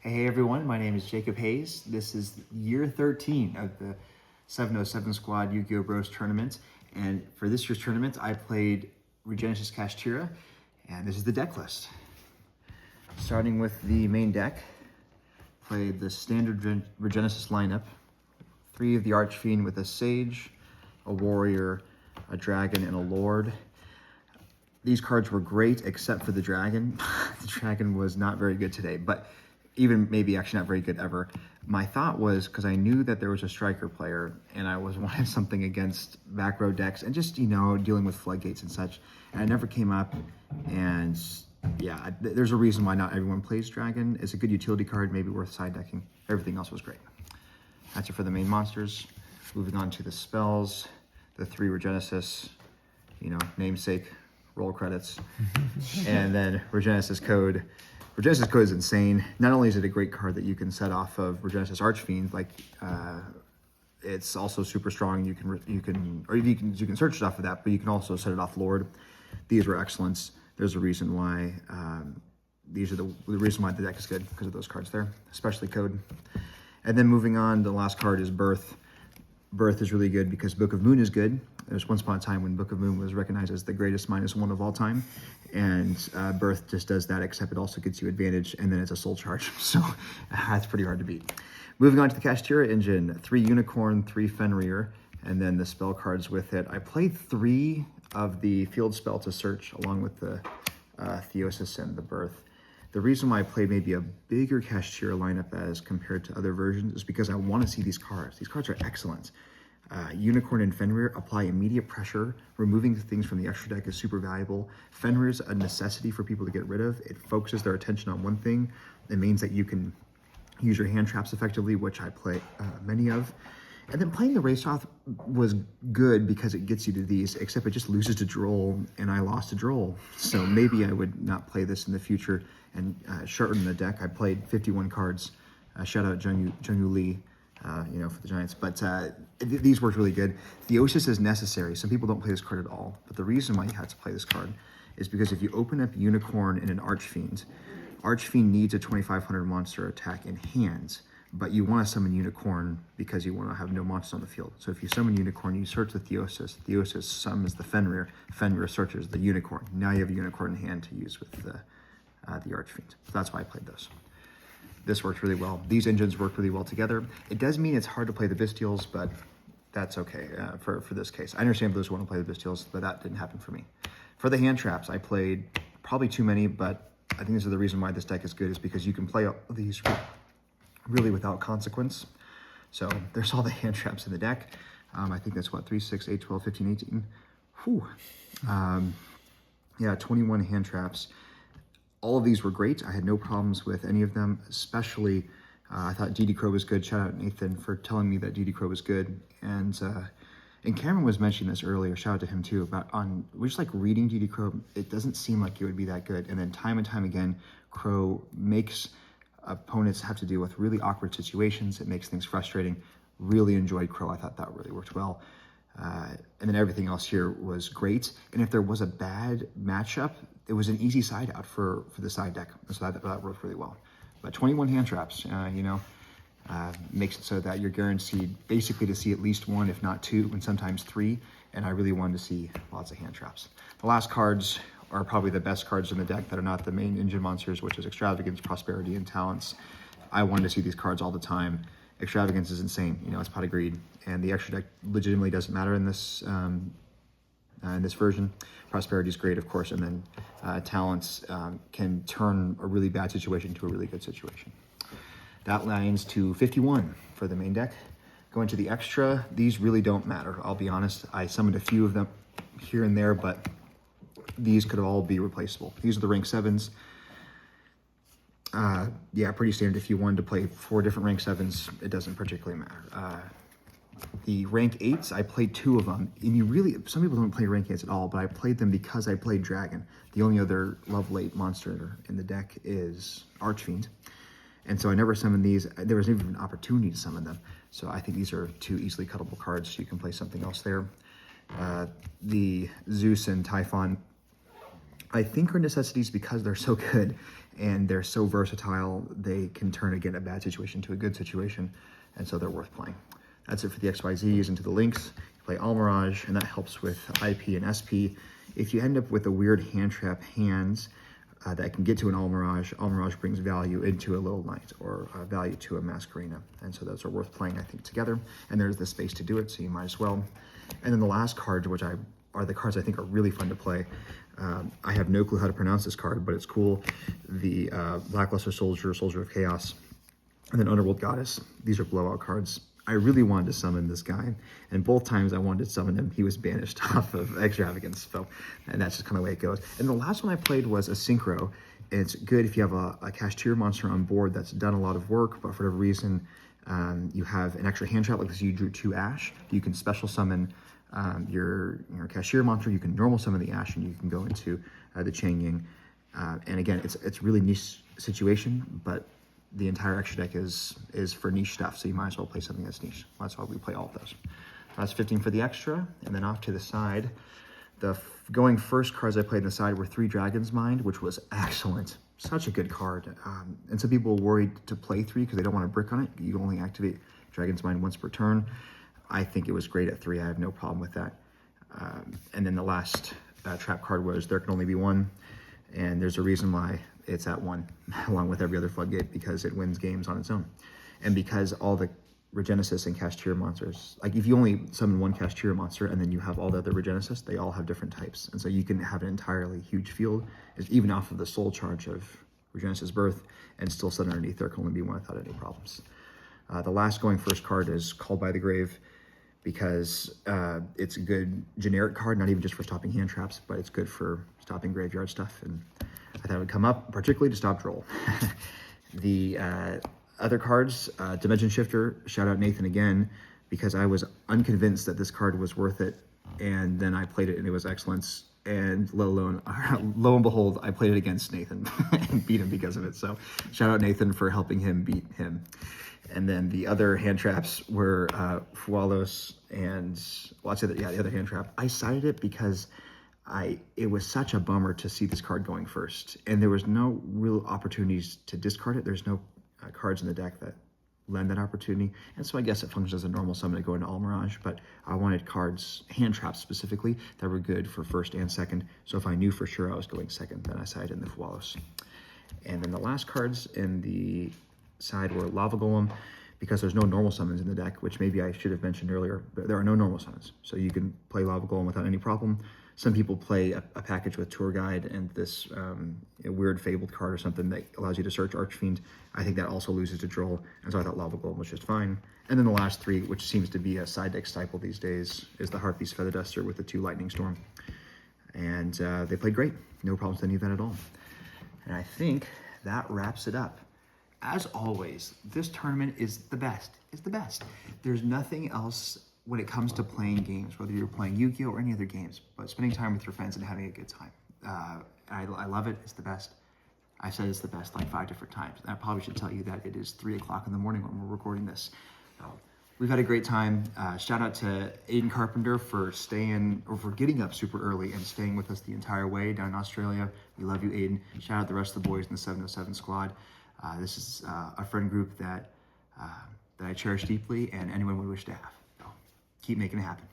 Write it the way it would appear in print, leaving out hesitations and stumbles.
Hey everyone, my name is Jacob Hayes. This is year 13 of the 707 Squad Yu-Gi-Oh! Bros tournament. And for this year's tournament, I played Regenesis Kashtira, and this is the deck list. Starting with the main deck, played the standard Regenesis lineup. 3 of the Archfiend with a Sage, a Warrior, a Dragon, and a Lord. These cards were great except for the Dragon. The Dragon was not very good today, but even maybe actually not very good ever. My thought was, because I knew that there was a striker player and I was wanting something against back row decks and just, dealing with floodgates and such, and it never came up. And yeah, there's a reason why not everyone plays Dragon. It's a good utility card, maybe worth side decking. Everything else was great. That's it for the main monsters. Moving on to the spells, the 3 Regenesis, namesake, roll credits, and then Regenesis Code. Regenesis Code is insane. Not only is it a great card that you can set off of Regenesis Archfiend, it's also super strong. You can search it off of that, but you can also set it off Lord. These were excellent. There's a reason why these are the reason why the deck is good, because of those cards there, especially Code. And then moving on, the last card is Birth. Birth is really good because Book of Moon is good. There's once upon a time when Book of Moon was recognized as the greatest -1 of all time, and Birth just does that, except it also gets you advantage, and then it's a soul charge, so that's pretty hard to beat. Moving on to the Kashtira engine, 3 Unicorn, 3 Fenrir, and then the spell cards with it. I played 3 of the field spell to search, along with the Theosis and the Birth. The reason why I played maybe a bigger Kashtira lineup as compared to other versions is because I want to see these cards. These cards are excellent. Unicorn and Fenrir apply immediate pressure. Removing things from the extra deck is super valuable. Fenrir is a necessity for people to get rid of. It focuses their attention on one thing. It means that you can use your hand traps effectively, which I play many of. And then playing the Race Off was good because it gets you to these, except it just loses to Droll, and I lost to Droll. So maybe I would not play this in the future and shorten the deck. I played 51 cards. Shout out Jung-Yu Lee, for the Giants. But these worked really good. Theosis is necessary. Some people don't play this card at all. But the reason why you have to play this card is because if you open up Unicorn and an Archfiend, Archfiend needs a 2,500 monster attack in hand, but you want to summon Unicorn because you want to have no monsters on the field. So if you summon Unicorn, you search the Theosis. Theosis summons the Fenrir. Fenrir searches the Unicorn. Now you have a Unicorn in hand to use with the Archfiend. So that's why I played those. This worked really well. These engines work really well together. It does mean it's hard to play the Bestials, but that's okay for this case. I understand those who want to play the Bestials, but that didn't happen for me. For the hand traps, I played probably too many, but I think this is the reason why this deck is good, is because you can play all these really without consequence. So there's all the hand traps in the deck. I think that's 3, 6, 8, 12, 15, 18. Whew. 21 hand traps. All of these were great. I had no problems with any of them, especially I thought DD Crow was good. Shout out Nathan for telling me that DD Crow was good. And Cameron was mentioning this earlier, shout out to him too, about we're just like reading DD Crow, it doesn't seem like it would be that good. And then time and time again, Crow makes opponents have to deal with really awkward situations. It makes things frustrating. Really enjoyed Crow. I thought that really worked well. And then everything else here was great. And if there was a bad matchup, it was an easy side out for the side deck. So that worked really well. But 21 hand traps, makes it so that you're guaranteed basically to see at least 1, if not 2, and sometimes 3. And I really wanted to see lots of hand traps. The last cards are probably the best cards in the deck that are not the main engine monsters, which is Extravagance, Prosperity, and Talents. I wanted to see these cards all the time. Extravagance is insane. It's Pot of Greed. And the extra deck legitimately doesn't matter in this version. Prosperity is great, of course, and then Talents can turn a really bad situation to a really good situation. That lines to 51 for the main deck. Going to the extra, these really don't matter, I'll be honest. I summoned a few of them here and there, but these could all be replaceable. These are the rank 7s. Pretty standard. If you wanted to play 4 different rank 7s, it doesn't particularly matter. The rank 8s, I played 2 of them. And some people don't play rank 8s at all, but I played them because I played Dragon. The only other level 8 monster in the deck is Archfiend. And so I never summoned these. There was never an opportunity to summon them. So I think these are 2 easily cuttable cards. So you can play something else there. The Zeus and Typhon I think are necessities because they're so good and they're so versatile. They can turn, again, a bad situation to a good situation, and so they're worth playing. That's it for the XYZs. Into the links, you play Almirage, and that helps with IP and SP. If you end up with a weird hand trap hands that can get to an Almirage, Almirage brings value into a Little Knight or value to a Masquerena, and so those are worth playing, I think, together. And there's the space to do it, so you might as well. And then the last cards, which are the cards I think are really fun to play. I have no clue how to pronounce this card, but it's cool. The Lackluster Soldier, Soldier of Chaos, and then Underworld Goddess. These are blowout cards. I really wanted to summon this guy, and both times I wanted to summon him, he was banished off of Extravagance, so, and that's just kind of the way it goes. And the last one I played was a Synchro, and it's good if you have a Kashtira monster on board that's done a lot of work, but for whatever reason, you have an extra hand trap, like this, you drew 2 Ash, you can special summon your Kashtira monster, you can normal summon the Ash, and you can go into the Chang Ying. And again, it's really niche situation, but the entire extra deck is for niche stuff, so you might as well play something that's niche. That's why we play all of those. That's 15 for the extra, and then off to the side, the going first cards I played on the side were 3 Dragon's Mind, which was excellent. Such a good card. And some people were worried to play 3 because they don't want to brick on it. You only activate Dragon's Mind once per turn. I think it was great at 3. I have no problem with that. And then the last trap card was There Can Only Be One, and there's a reason why it's at 1, along with every other floodgate, because it wins games on its own. And because all the Regenesis and Kashtira monsters, like if you only summon 1 Kashtira monster and then you have all the other Regenesis, they all have different types. And so you can have an entirely huge field, even off of the soul charge of Regenesis Birth, and still set underneath There Can Only Be One without any problems. The last going first card is Called by the Grave, because it's a good generic card, not even just for stopping hand traps, but it's good for stopping graveyard stuff. And I thought it would come up particularly to stop Droll. The other cards, Dimension Shifter, shout out Nathan again, because I was unconvinced that this card was worth it, and then I played it and it was excellence, and lo and behold, I played it against Nathan and beat him because of it. So shout out Nathan for helping him beat him. And then the other hand traps were Fualos and, well, I'd say that, yeah, the other hand trap. I cited it because it was such a bummer to see this card going first. And there was no real opportunities to discard it. There's no cards in the deck that lend that opportunity. And so I guess it functions as a normal summon to go into Almirage, but I wanted cards, hand traps specifically, that were good for first and second. So if I knew for sure I was going second, then I sided in the Fualos. And then the last cards in the side were Lava Golem, because there's no normal summons in the deck, which maybe I should have mentioned earlier, but there are no normal summons. So you can play Lava Golem without any problem. Some people play a package with Tour Guide and this a weird Fabled card or something that allows you to search Archfiend. I think that also loses to Droll, and so I thought Lava Golem was just fine. And then the last 3, which seems to be a side deck staple these days, is the Heartbeast Feather Duster with the 2 Lightning Storm. And they played great. No problems with any of that at all. And I think that wraps it up. As always, this tournament is the best. It's the best. There's nothing else when it comes to playing games, whether you're playing Yu-Gi-Oh! Or any other games, but spending time with your friends and having a good time. I love it. It's the best. I've said it's the best like 5 different times. And I probably should tell you that it is 3 o'clock in the morning when we're recording this. So we've had a great time. Shout out to Aiden Carpenter for getting up super early and staying with us the entire way down in Australia. We love you, Aiden. Shout out the rest of the boys in the 707 squad. This is a friend group that I cherish deeply, and anyone we wish to have. So keep making it happen.